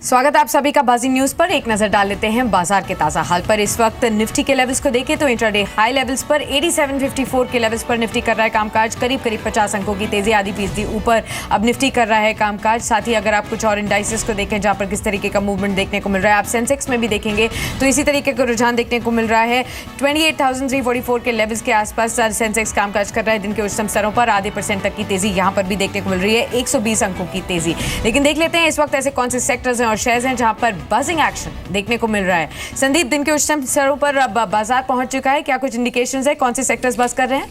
स्वागत है आप सभी का बाजी न्यूज पर। एक नजर डाल लेते हैं बाजार के ताजा हाल पर। इस वक्त निफ्टी के लेवल्स को देखें तो इंट्राडे हाई लेवल्स पर 8754 के लेवल्स पर निफ्टी कर रहा है कामकाज। करीब 50 अंकों की तेजी, आधी फीसदी ऊपर अब निफ्टी कर रहा है कामकाज। साथ ही अगर आप कुछ और इंडाइसेस को देखें जहां पर किस तरीके का मूवमेंट देखने को मिल रहा है, आप सेंसेक्स में भी देखेंगे तो इसी तरीके का रुझान देखने को मिल रहा है। 28,344 के लेवल्स के आसपास सेंसेक्स कामकाज कर रहा है। दिन के उच्चतम स्तरों पर आधे % तक की तेजी यहां पर भी देखने को मिल रही है, 120 अंकों की तेजी। लेकिन देख लेते हैं इस वक्त ऐसे कौन से सेक्टर्स हैं और शेयर्स हैं जहां पर बजिंग एक्शन देखने को मिल रहा है। संदीप, दिन के उच्चतम स्तरों पर अब बाजार पहुंच चुका है, क्या कुछ इंडिकेशंस है, कौन से सेक्टर्स बज कर रहे हैं?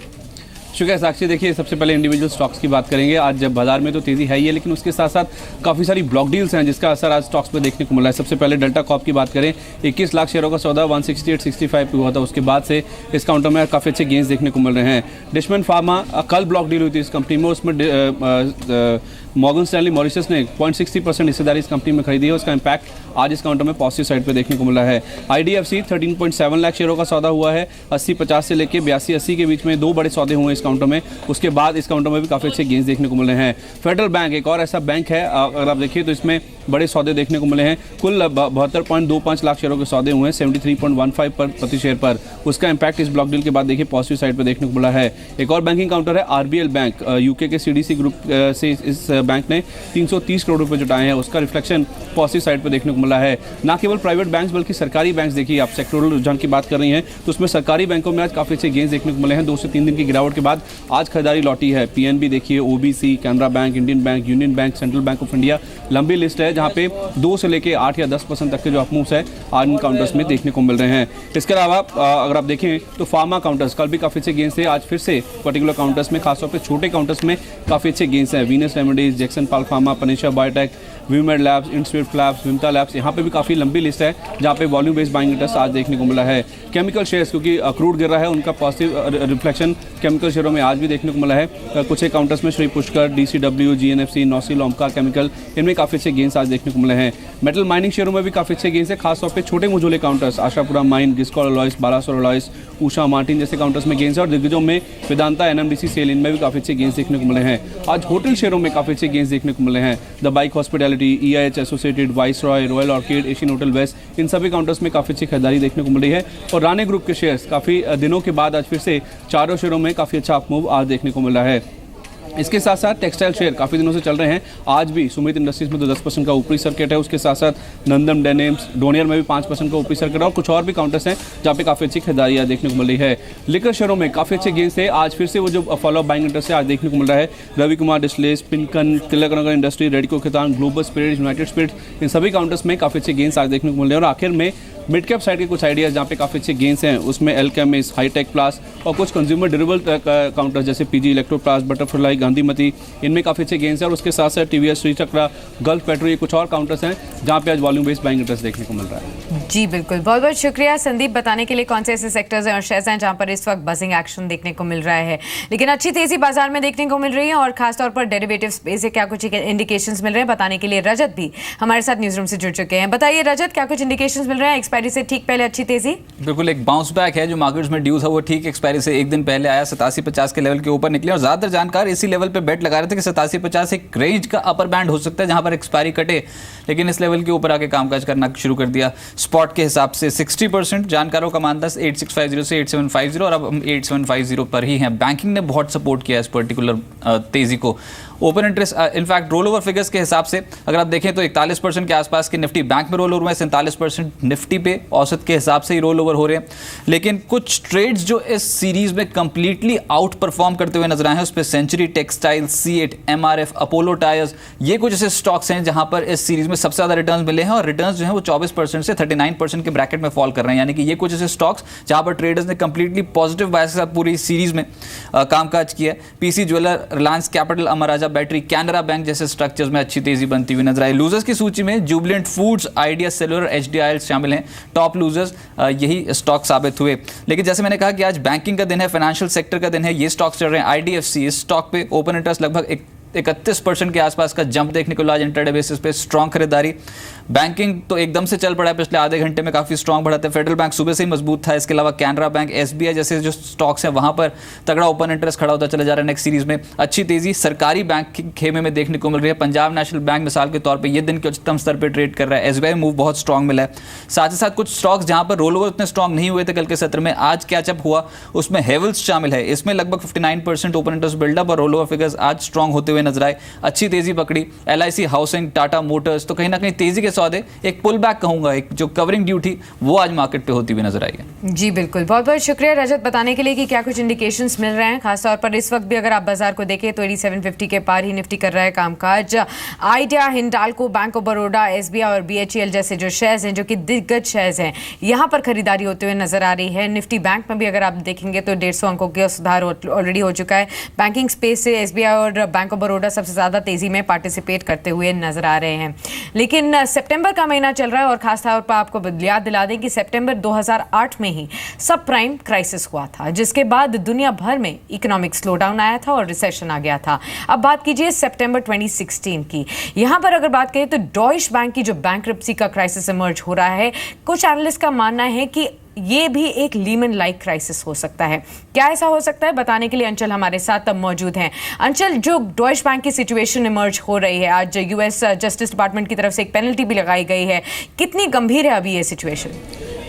शुक्रिया साक्षी। देखिए, सबसे पहले इंडिविजुअल स्टॉक्स की बात करेंगे। आज जब बाजार में तो तेजी है ही है, लेकिन उसके साथ साथ काफ़ी सारी ब्लॉक डील्स हैं जिसका असर आज स्टॉक्स पे देखने को मिला है। सबसे पहले डेल्टा कॉर्प की बात करें, 21 लाख शेयरों का सौदा 168.65 पे हुआ था। उसके बाद से इस काउंटर में काफ़ी अच्छे गेंस देखने को मिल रहे हैं। डिशमन फार्मा, कल ब्लॉक डील हुई थी इस कंपनी में, उसमें मॉर्गन स्टैनली मॉरिशस ने 0.60% हिस्सेदारी इस कंपनी में खरीदी है। उसका इंपैक्ट आज इस काउंटर में पॉजिटिव साइड पे देखने को मिला है। IDFC 13.7 लाख शेयरों का सौदा हुआ है। 80-50 से लेकर 82-80 के बीच में दो बड़े सौदे हुए इस काउंटर में। उसके बाद इस काउंटर में भी काफ़ी अच्छे गेंस देखने को मिले हैं। फेडरल बैंक एक और ऐसा बैंक है, अगर आप देखिए तो इसमें बड़े सौदे देखने को मिले हैं। कुल 72.25 लाख शेयरों के सौदे हुए हैं 73.15 प्रति शेयर पर। उसका इंपैक्ट इस ब्लॉक डील के बाद देखिए पॉजिटिव साइड पर देखने को मिला है। एक और बैंकिंग काउंटर है RBL बैंक, यूके के CDC ग्रुप से इस बैंक ने 330 करोड़ रुपए जुटाए हैं। उसका रिफ्लेक्शन पॉजिटिव साइड पर देखने को मिला है। ना केवल प्राइवेट बैंक्स बल्कि सरकारी बैंक्स, देखिए आप सेक्टोरल रुझान की बात कर रही हैं तो उसमें सरकारी बैंकों में आज काफ़ी अच्छे गेंस देखने को मिले हैं। 2 से 3 दिन की गिरावट के बाद आज खरीदारी लौटी है। PNB देखिए, OBC, Canara bank, Indian bank, union bank, central bank of India, लंबी लिस्ट है जहाँ पे 2 से लेकर 8 या 10% तक के जो अपमूव्स है आज इन काउंटर्स में देखने को मिल रहे हैं। इसके अलावा अगर आप देखें तो फार्मा काउंटर्स कल भी काफ़ी अच्छे गेंस थे। आज फिर से पर्टिकुलर काउंटर्स में, खासतौर पर छोटे काउंटर्स में काफ़ी अच्छे गेंस हैं। Venus remedies, Jagsonpal pharma, Panacea biotec, वीमेड labs, Indswift labs, Vimta labs, यहाँ पे भी काफ़ी लंबी लिस्ट है जहाँ पे वॉल्यूम बेस्ड बाइंग इंटरेस्ट आज देखने को मिला है। केमिकल शेयर्स, क्योंकि क्रूड गिर रहा है, उनका पॉजिटिव रिफ्लेक्शन केमिकल शेयरों में आज भी देखने को मिला है। कुछ एक काउंटर्स में Shri Pushkar, DCW, GNFC, Nocil, Omkar chemical, इनमें काफ़ी अच्छे गेंस आज देखने को मिले हैं। मेटल माइनिंग शेयरों में भी काफ़ी अच्छे गेंस है, खासतौर पर छोटे मुझोले काउंटर्स, आशापुरा माइन, गिस्कॉल अलॉयस, बालासोर अलॉयस, उषा मार्टिन जैसे काउंटर्स में गेंस है। और दिग्गजों में वेदांता, NMDC, सेल, इनमें भी काफ़ी अच्छे गेंस देखने को मिले हैं। आज होटल शेयरों में काफ़ी अच्छे गेंस देखने को मिले हैं। The Byke hospitality, EIH associated, viceroy, royal orchid, Asian hotel west, इन सभी काउंटर्स में काफ़ी अच्छी खरीदारी देखने को मिल रही है। और राणे ग्रुप के शेयर्स काफ़ी दिनों के बाद आज फिर से चारों शेयरों में काफ़ी अच्छा अपमूव आज देखने को मिल रहा है। इसके साथ साथ टेक्सटाइल शेयर काफ़ी दिनों से चल रहे हैं। आज भी सुमित इंडस्ट्रीज में तो 10% का ऊपरी सर्किट है। उसके साथ साथ नंदम डेनिम्स, डोनियर में भी 5% का ऊपरी सर्किट है। और कुछ और भी काउंटर्स हैं जहाँ पे काफ़ी अच्छी खरीदारी आज देखने को मिल रही है। लिकर शेयरों में काफ़ी अच्छे गेंस है। आज फिर से वो जो फॉलो बाइंग इंटरेस्ट है आज देखने को मिल रहा है। Ravi Kumar distilleries, Pincon, Tilaknagar industry, Radico Khaitan, global spirit, united spirit, इन सभी काउंटर्स में काफ़ी अच्छे गेंस आज देखने को मिल रहे हैं। और आखिर में मिड कैप साइड के कुछ आइडियाज़ जहाँ पे काफ़ी अच्छे गेंस हैं, उसमें एल्केमिस, हाईटेक प्लास और कुछ कंज्यूमर ड्यूरेबल काउंटर्स जैसे PG इलेक्ट्रोप्लास, बटरफ्लाई, गांधीमती, इनमें काफ़ी अच्छे गेंस हैं। और उसके साथ साथ TVS, श्री चक्रा, गल्फ पेट्रो, ये कुछ और काउंटर्स हैं जहाँ पे आज वॉल्यूम बेस्ड बाइंग इंटरेस्ट देखने को मिल रहा है। जी बिल्कुल, बहुत बहुत शुक्रिया संदीप बताने के लिए कौन से ऐसे सेक्टर्स हैं और शेयर्स हैं जहाँ पर इस वक्त बजिंग एक्शन देखने को मिल रहा है। लेकिन अच्छी तेजी बाजार में देखने को मिल रही है और खासतौर पर डेरिवेटिव स्पेस से क्या कुछ इंडिकेशंस मिल रहे हैं बताने के लिए रजत भी हमारे साथ न्यूज रूम से जुड़ चुके हैं। बताइए रजत, क्या कुछ इंडिकेशंस मिल रहे हैं? एक्सपायरी से ठीक पहले अच्छी तेजी, बिल्कुल एक बाउंस बैक है जो मार्केट्स में ड्यू था, वो ठीक एक्सपायरी से एक दिन पहले आया, 87-50 के लेवल के ऊपर निकले। और ज्यादातर जानकार इसी लेवल पे बेट लगा रहे थे कि 87-50 एक रेंज का अपर बैंड हो सकता है जहां पर एक्सपायरी कटे, लेकिन इस लेवल के ऊपर आके कामकाज करना शुरू कर दिया। स्पॉट के हिसाब से 60% जानकारों का मानना 8650 से 8750 और अब हम 8750 पर ही हैं। बैंकिंग ने बहुत सपोर्ट किया इस पर्टिकुलर तेजी को। Open interest, in fact roll over figures के हिसाब से अगर आप देखें तो 41% के आसपास के निफ्टी बैंक में रोल ओवर हुआ है, 47% निफ्टी पे औसत के हिसाब से ही रोल ओवर हो रहे हैं। लेकिन कुछ ट्रेड्स जो इस सीरीज में कंप्लीटली आउट परफॉर्म करते हुए नजर आए हैं, उस पर century textile, C8, MRF, Apollo tyres, ये कुछ ऐसे स्टॉक्स हैं जहां पर इस सीरीज में सबसे ज्यादा रिटर्न्स मिले हैं। और रिटर्न्स जो है वो 24% से 39% के ब्रैकेट में फॉल कर रहे हैं। यानी कि ये कुछ ऐसे स्टॉक्स जहां पर ट्रेडर्स ने कंप्लीटली पॉजिटिव बायस के साथ पूरी सीरीज में कामकाज किया। PC jeweller, Reliance capital, Amararaja battery, Canara bank जैसे स्ट्रक्चर्स में अच्छी तेजी बनती हुई नजर आई। लूजर्स की सूची में Jubilant foods, idea cellular, HDIL शामिल हैं। टॉप लूजर्स यही स्टॉक साबित हुए। लेकिन जैसे मैंने कहा कि आज बैंकिंग का दिन है, फाइनेंशियल सेक्टर का दिन है, ये स्टॉक्स चल रहे हैं। IDFC, इस स्टॉक पे ओपन इंटरेस्ट लगभग 31% के आसपास का जंप देखने को मिला आज इंटरडे बेसिस पे, स्ट्रॉन्ग खरीदारी। बैंकिंग तो एकदम से चल पड़ा है, पिछले आधे घंटे में काफी स्ट्रांग बढ़ा था। फेडरल बैंक सुबह से ही मजबूत था, इसके अलावा कैनरा बैंक, एसबीआई जैसे जो स्टॉक्स हैं वहां पर तगड़ा ओपन इंटरेस्ट खड़ा होता चला जा रहा है। नेक्स्ट सीरीज में अच्छी तेजी सरकारी बैंक के खेमे में देखने को मिल रही है। पंजाब नेशनल बैंक मिसाल के तौर पर यह दिन के उच्चतम स्तर पर ट्रेड कर रहा है। एसबीआई मूव बहुत स्ट्रांग मिला है। साथ ही साथ कुछ स्टॉक्स जहां पर रोल ओवर उतने स्ट्रांग नहीं हुए थे कल के सत्र में, आज कैचअप हुआ, उसमें हेवल्स शामिल है। इसमें लगभग 59% ओपन इंटरेस्ट बिल्डअप और रोल ओवर फिगर्स आज स्ट्रांग होते हुए नजर आए। अच्छी तेजी पकड़ी एलआईसी हाउसिंग, टाटा मोटर्स, तो कहीं ना कहीं तेजी के सौदे, एक पुल बैक कहूंगा, एक जो कवरिंग ड्यू थी वो आज मार्केट पे होती हुई नजर आई है। जी बिल्कुल, बहुत बहुत शुक्रिया रजत बताने के लिए कि क्या कुछ इंडिकेशंस मिल रहे हैं। खासतौर पर इस वक्त भी अगर आप बाजार को देखें तो 8750 के पार ही निफ्टी कर रहा है कामकाज। Idea, Hindalco, bank of Baroda, SBI और बीएचईएल जैसे जो शेयर्स हैं, जो कि दिग्गज शेयर्स हैं, यहाँ पर खरीदारी होते हुए नजर आ रही है। निफ्टी बैंक में भी अगर आप देखेंगे तो 150 अंकों का सुधार ऑलरेडी हो चुका है। बैंकिंग स्पेस से एसबीआई और बैंक ऑफ बड़ौदा सबसे ज्यादा तेजी में पार्टिसिपेट करते हुए नजर आ रहे हैं। लेकिन सितंबर का महीना चल रहा है और खासतौर पर आपको याद दिला दें कि सितंबर 2008 में ही सब प्राइम क्राइसिस हुआ था, जिसके बाद दुनिया भर में इकोनॉमिक स्लोडाउन आया था और रिसेशन आ गया था। अब बात कीजिए सितंबर 2016 की। यहां पर अगर बात करें तो डॉइश बैंक की जो बैंक्रप्सी का क्राइसिस इमर्ज हो रहा है, कुछ एनालिस्ट का मानना है कि ये भी एक लीमन लाइक क्राइसिस हो सकता है। क्या ऐसा हो सकता है, बताने के लिए अंचल हमारे साथ अब मौजूद हैं। अंचल, जो डॉइश बैंक की सिचुएशन इमर्ज हो रही है, आज यूएस जस्टिस डिपार्टमेंट की तरफ से एक पेनल्टी भी लगाई गई है, कितनी गंभीर है अभी ये सिचुएशन?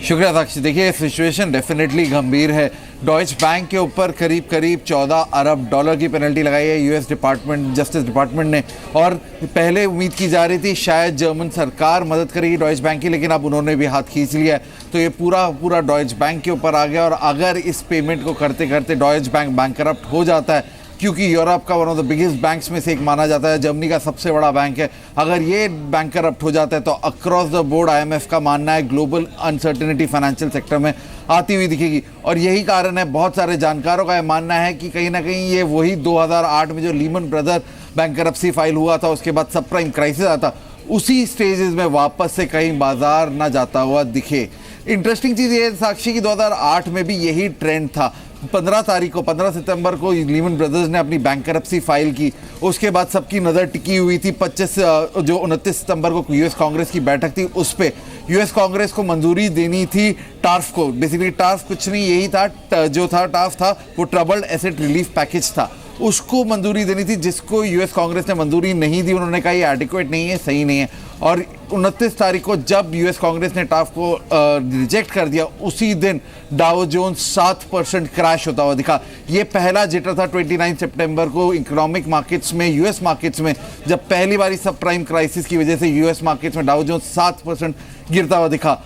शुक्रिया साक्षी। देखिए, सिचुएशन डेफिनेटली गंभीर है। डॉइच बैंक के ऊपर करीब 14 अरब डॉलर की पेनल्टी लगाई है यूएस जस्टिस डिपार्टमेंट ने, और पहले उम्मीद की जा रही थी शायद जर्मन सरकार मदद करेगी डॉइच बैंक की, लेकिन अब उन्होंने भी हाथ खींच लिया है। तो ये पूरा डॉइच बैंक के ऊपर आ गया, और अगर इस पेमेंट को करते करते डॉइच बैंक बैंकरप्ट हो जाता है, क्योंकि यूरोप का one of the biggest banks में से एक माना जाता है, जर्मनी का सबसे बड़ा बैंक है, अगर ये बैंक करप्ट हो जाता है तो अक्रॉस द बोर्ड आईएमएफ का मानना है ग्लोबल अनसर्टेनिटी फाइनेंशियल सेक्टर में आती हुई दिखेगी। और यही कारण है, बहुत सारे जानकारों का यह मानना है कि कहीं ना कहीं ये वही 2008 में जो लीमन ब्रदर बैंक करप्सी फाइल हुआ था, उसके बाद सब प्राइम क्राइसिस आता, उसी स्टेजेस में वापस से कहीं बाजार ना जाता हुआ दिखे। इंटरेस्टिंग चीज़ ये साक्षी की 2008 में भी यही ट्रेंड था। 15 सितंबर को लीमन ब्रदर्स ने अपनी बैंकरप्सी फाइल की, उसके बाद सबकी नज़र टिकी हुई थी 29 सितंबर को यूएस कांग्रेस की बैठक थी, उस पर यूएस कांग्रेस को मंजूरी देनी थी टार्फ को। बेसिकली टार्फ कुछ नहीं, यही था जो था टार्फ था वो ट्रबल्ड एसेट रिलीफ पैकेज था, उसको मंजूरी देनी थी, जिसको यूएस कांग्रेस ने मंजूरी नहीं दी। उन्होंने कहा ये एडिक्वेट नहीं है, सही नहीं है। और 29 तारीख को जब यूएस कांग्रेस ने टाफ को रिजेक्ट कर दिया, उसी दिन डाउ जोन्स 7% क्रैश होता हुआ दिखा। ये पहला जिटर था 29 सितंबर को इकोनॉमिक मार्केट्स में, यूएस मार्केट्स में, जब पहली बारी सब प्राइम क्राइसिस की वजह से यूएस मार्केट्स में डाउ जोन्स 7% गिरता हुआ दिखा।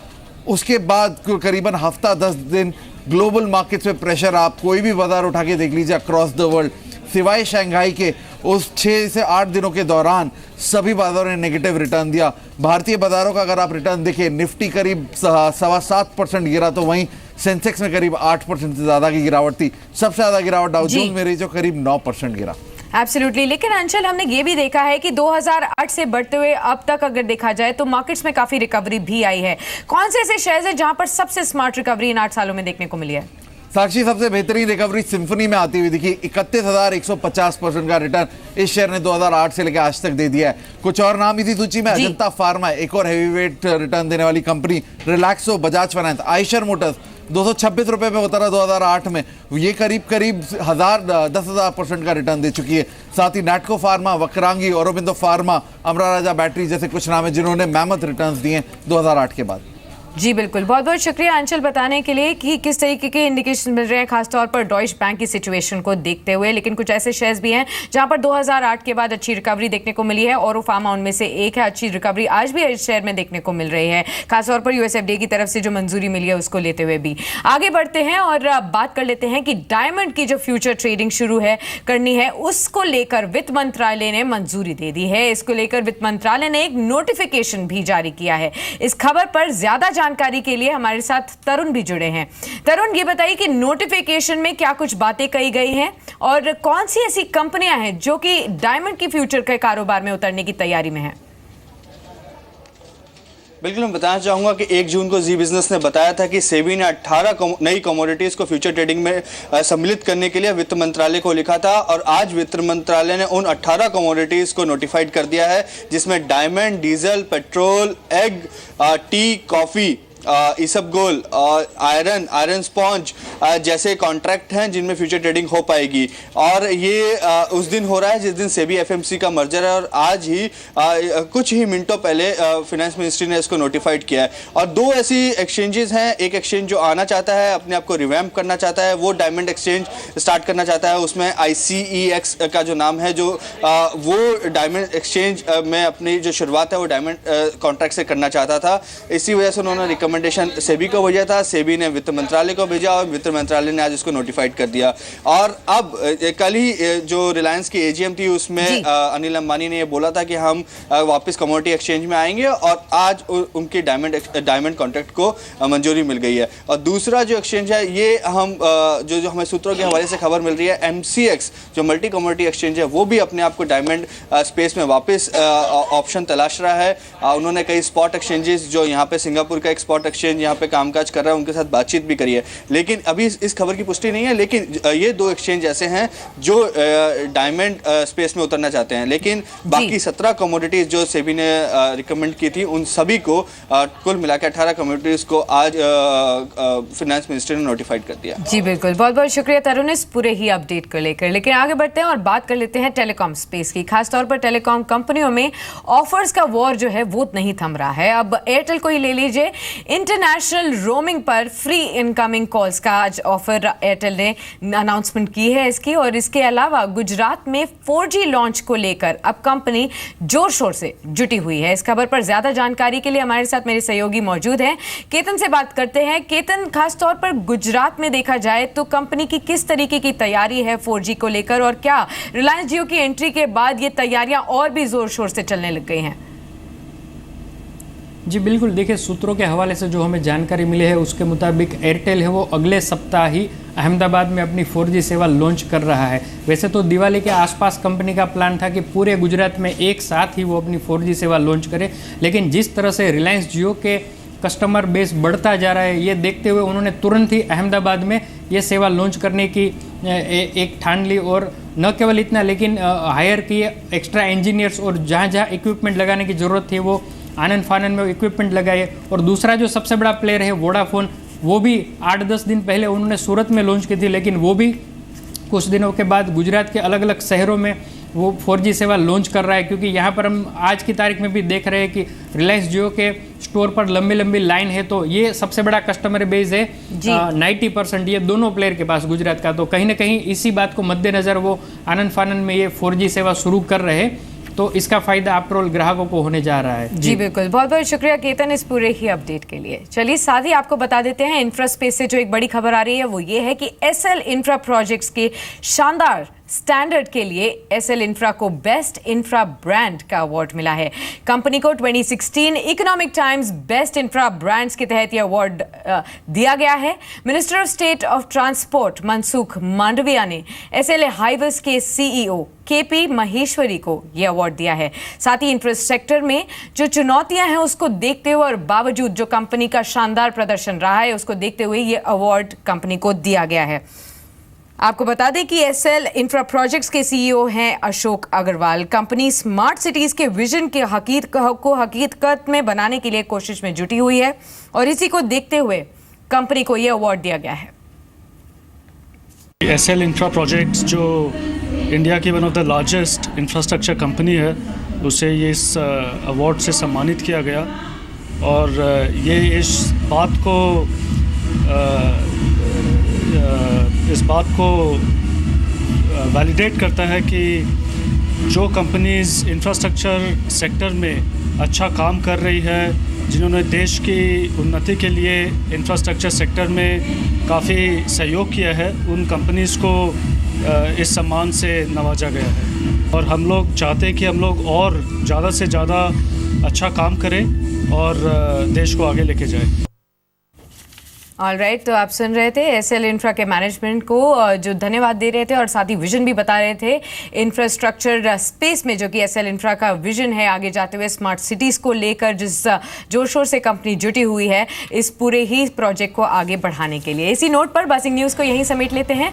उसके बाद करीबन हफ्ता 10 दिन ग्लोबल मार्केट्स में प्रेशर, आप कोई भी बाजार उठा के देख लीजिए अक्रॉस द वर्ल्ड, सिवाय शंघाई के, उस 6 से 8 दिनों के दौरान सभी बाजारों ने नेगेटिव रिटर्न दिया। भारतीय बाजारों का अगर आप रिटर्न देखें, निफ्टी करीब 7.25% गिरा, तो वहीं सेंसेक्स में करीब 8% से ज़्यादा की गिरावट थी। सबसे ज़्यादा गिरावट डाउ जोन्स में रही, जो करीब 9% गिरा। एब्सोल्युटली। लेकिन अंचल, हमने ये भी देखा है कि 2008 से बढ़ते हुए अब तक अगर देखा जाए तो मार्केट्स में काफ़ी रिकवरी भी आई है। कौन से ऐसे शेयर्स हैं जहां पर सबसे स्मार्ट रिकवरी इन 8 सालों में देखने को मिली है? साक्षी, सबसे बेहतरीन रिकवरी सिंफनी में आती हुई दिखी। 31,150% का रिटर्न इस शेयर ने 2008 से लेकर आज तक दे दिया है। कुछ और नाम इसी सूची में अजंता फार्मा, एक और हैवीवेट रिटर्न देने वाली company, Relaxo, Bajaj finance, Eicher Motors 226 रुपए में उतरा 2008 में, ये करीब 10,000% का रिटर्न दे चुकी है। साथ ही नैटको फार्मा, वक्रांगी, औरोबिंदो फार्मा, अमरा राजा बैटरी जैसे कुछ नाम है जिन्होंने मेहमत रिटर्न्स दिए 2008 के बाद। जी बिल्कुल, बहुत बहुत शुक्रिया अंचल बताने के लिए कि किस तरीके के इंडिकेशन मिल रहे हैं खासतौर पर डॉइश बैंक की सिचुएशन को देखते हुए। लेकिन कुछ ऐसे शेयर्स भी हैं जहां पर 2008 के बाद अच्छी रिकवरी देखने को मिली है, और फार्मा उनमें से एक है। अच्छी रिकवरी आज भी इस शेयर में देखने को मिल रही है, खासतौर पर यूएसएफडीए की तरफ से जो मंजूरी मिली है उसको लेते हुए भी। आगे बढ़ते हैं और बात कर लेते हैं कि डायमंड की जो फ्यूचर ट्रेडिंग शुरू है करनी है, उसको लेकर वित्त मंत्रालय ने मंजूरी दे दी है। इसको लेकर वित्त मंत्रालय ने एक नोटिफिकेशन भी जारी किया है। इस खबर पर ज्यादा जानकारी के लिए हमारे साथ तरुण भी जुड़े हैं। तरुण, ये बताइए कि नोटिफिकेशन में क्या कुछ बातें कही गई हैं और कौन सी ऐसी कंपनियां हैं जो कि डायमंड की फ्यूचर के कारोबार में उतरने की तैयारी में हैं? बिल्कुल, मैं बताना चाहूँगा कि 1 जून को जी बिजनेस ने बताया था कि सेबी ने 18 नई कमोडिटीज़ को फ्यूचर ट्रेडिंग में सम्मिलित करने के लिए वित्त मंत्रालय को लिखा था, और आज वित्त मंत्रालय ने उन 18 कमोडिटीज़ को नोटिफाइड कर दिया है, जिसमें diamond, diesel, petrol, egg, tea, coffee, isabgol, iron sponge जैसे कॉन्ट्रैक्ट हैं जिनमें फ्यूचर ट्रेडिंग हो पाएगी। और ये उस दिन हो रहा है जिस दिन सेबी एफएमसी का मर्जर है, और आज ही कुछ ही मिनटों पहले फिनेंस मिनिस्ट्री ने इसको नोटिफाइड किया है। और 2 ऐसी एक्सचेंजेस हैं, एक एक्सचेंज जो आना चाहता है, अपने आप को रिवैम्प करना चाहता है, वो डायमंड एक्सचेंज स्टार्ट करना चाहता है, उसमें ICEX का जो नाम है, जो वो डायमंड एक्सचेंज में अपनी जो शुरुआत है वो डायमंड कॉन्ट्रैक्ट से करना चाहता था। इसी वजह से उन्होंने रिकमेंडेशन सेबी को भेजा था, सेबी ने वित्त मंत्रालय को भेजा और वित्त मंत्रालय ने आज इसको नोटिफाइड कर दिया। और अब कल ही जो रिलायंस की AGM थी उसमें अनिल अंबानी ने ये बोला था कि हम वापस कमोडिटी एक्सचेंज में आएंगे, और आज उनकी डायमंड कॉन्ट्रैक्ट को मंजूरी मिल गई है। और दूसरा जो एक्सचेंज है, ये हम जो हमें सूत्रों के हवाले से खबर मिल रही है, MCX जो मल्टी कमोडिटी एक्सचेंज है, वो भी अपने आप को डायमंड स्पेस में वापस ऑप्शन तलाश रहा है। उन्होंने कई स्पॉट एक्सचेंजेस जो यहाँ पे सिंगापुर का एक स्पॉट एक्सचेंज यहाँ पे कामकाज कर रहा है उनके साथ बातचीत भी करी है, लेकिन अभी इस खबर की पुष्टि नहीं है। लेकिन ये 2 एक्सचेंज ऐसे हैं जो डायमंड स्पेस में उतरना चाहते हैं, लेकिन बाकी 17 कमोडिटीज जो सेबी ने रिकमेंड की थी उन सभी को कुल मिला के 18 कमोडिटीज को आज फिनेंस मिनिस्ट्री ने नोटिफाइड कर दिया। जी बिल्कुल, बहुत बहुत शुक्रिया तरुण इस पूरे ही अपडेट को लेकर। लेकिन आगे बढ़ते हैं और बात कर लेते हैं टेलीकॉम स्पेस की। खासतौर पर टेलीकॉम कंपनियों में ऑफर्स का वॉर जो है वो नहीं थम रहा है। अब एयरटेल को ही ले लीजिए, इंटरनेशनल रोमिंग पर फ्री इनकमिंग कॉल्स का आज ऑफर एयरटेल ने अनाउंसमेंट की है इसकी। और इसके अलावा गुजरात में 4G लॉन्च को लेकर अब कंपनी जोर शोर से जुटी हुई है। इस खबर पर ज्यादा जानकारी के लिए हमारे साथ मेरे सहयोगी मौजूद हैं, केतन से बात करते हैं। केतन, खासतौर पर गुजरात में देखा जाए तो कंपनी की किस तरीके की तैयारी है 4G को लेकर, और क्या रिलायंस जियो की एंट्री के बाद ये तैयारियां और भी जोर शोर से चलने लग गई हैं? जी बिल्कुल, देखिए सूत्रों के हवाले से जो हमें जानकारी मिली है उसके मुताबिक एयरटेल है वो अगले सप्ताह ही अहमदाबाद में अपनी 4G सेवा लॉन्च कर रहा है। वैसे तो दिवाली के आसपास कंपनी का प्लान था कि पूरे गुजरात में एक साथ ही वो अपनी 4G सेवा लॉन्च करे, लेकिन जिस तरह से रिलायंस जियो के कस्टमर बेस बढ़ता जा रहा है ये देखते हुए उन्होंने तुरंत ही अहमदाबाद में ये सेवा लॉन्च करने की एक ठान ली। और न केवल इतना, लेकिन हायर किए एक्स्ट्रा इंजीनियर्स, और जहाँ जहाँ इक्विपमेंट लगाने की ज़रूरत थी वो आनंद फानन में इक्विपमेंट लगाए। और दूसरा जो सबसे बड़ा प्लेयर है वोडाफोन, वो भी 8-10 दिन पहले उन्होंने सूरत में लॉन्च की थी, लेकिन वो भी कुछ दिनों के बाद गुजरात के अलग अलग शहरों में वो 4G सेवा लॉन्च कर रहा है। क्योंकि यहाँ पर हम आज की तारीख में भी देख रहे हैं कि रिलायंस जियो के स्टोर पर लंबी लंबी लाइन है, तो ये सबसे बड़ा कस्टमर बेस है 90% ये दोनों प्लेयर के पास गुजरात का। तो कहीं ना कहीं इसी बात को मद्देनज़र वो आनंद फानन में ये 4G सेवा शुरू कर रहे हैं, तो इसका फायदा आफ्टर ऑल ग्राहकों को होने जा रहा है। जी बिल्कुल, बहुत बहुत शुक्रिया केतन इस पूरे ही अपडेट के लिए। चलिए साथ ही आपको बता देते हैं इंफ्रा स्पेस से जो एक बड़ी खबर आ रही है वो ये है कि SL इंफ्रा प्रोजेक्ट्स के शानदार स्टैंडर्ड के लिए SL इंफ्रा को बेस्ट इंफ्रा ब्रांड का अवार्ड मिला है। कंपनी को 2016 economic times best infra brands के तहत यह अवार्ड दिया गया है। Minister of state of transport Mansukh Mandaviya ने SL हाईवेज के CEO KP महेश्वरी को यह अवार्ड दिया है। साथ ही इंफ्रास्ट्रक्चर में जो चुनौतियां हैं उसको देखते हुए और बावजूद जो कंपनी का शानदार प्रदर्शन रहा है उसको देखते हुए यह अवार्ड कंपनी को दिया गया है। आपको बता दें कि SL इंफ्रा प्रोजेक्ट्स के CEO हैं Ashok Agarwal. Company smart cities के विजन के हकीकत में बनाने के लिए कोशिश में जुटी हुई है और इसी को देखते हुए कंपनी को यह अवार्ड दिया गया है। SL इंफ्रा प्रोजेक्ट्स जो इंडिया की one of the largest infrastructure company है, उसे ये इस अवार्ड से सम्मानित किया गया। और ये इस बात को वैलिडेट करता है कि जो कंपनीज़ इंफ्रास्ट्रक्चर सेक्टर में अच्छा काम कर रही है, जिन्होंने देश की उन्नति के लिए इंफ्रास्ट्रक्चर सेक्टर में काफ़ी सहयोग किया है, उन कंपनीज़ को इस सम्मान से नवाजा गया है। और हम लोग चाहते हैं कि हम लोग और ज़्यादा से ज़्यादा अच्छा काम करें और देश को आगे लेके जाएं। ऑलराइट, तो आप सुन रहे थे एसएल इंफ्रा के मैनेजमेंट को जो धन्यवाद दे रहे थे और साथ ही विजन भी बता रहे थे इंफ्रास्ट्रक्चर स्पेस में, जो कि एसएल इंफ्रा का विजन है आगे जाते हुए स्मार्ट सिटीज़ को लेकर, जिस जोर शोर से कंपनी जुटी हुई है इस पूरे ही प्रोजेक्ट को आगे बढ़ाने के लिए। इसी नोट पर बासिंग न्यूज़ को यहीं समेट लेते हैं।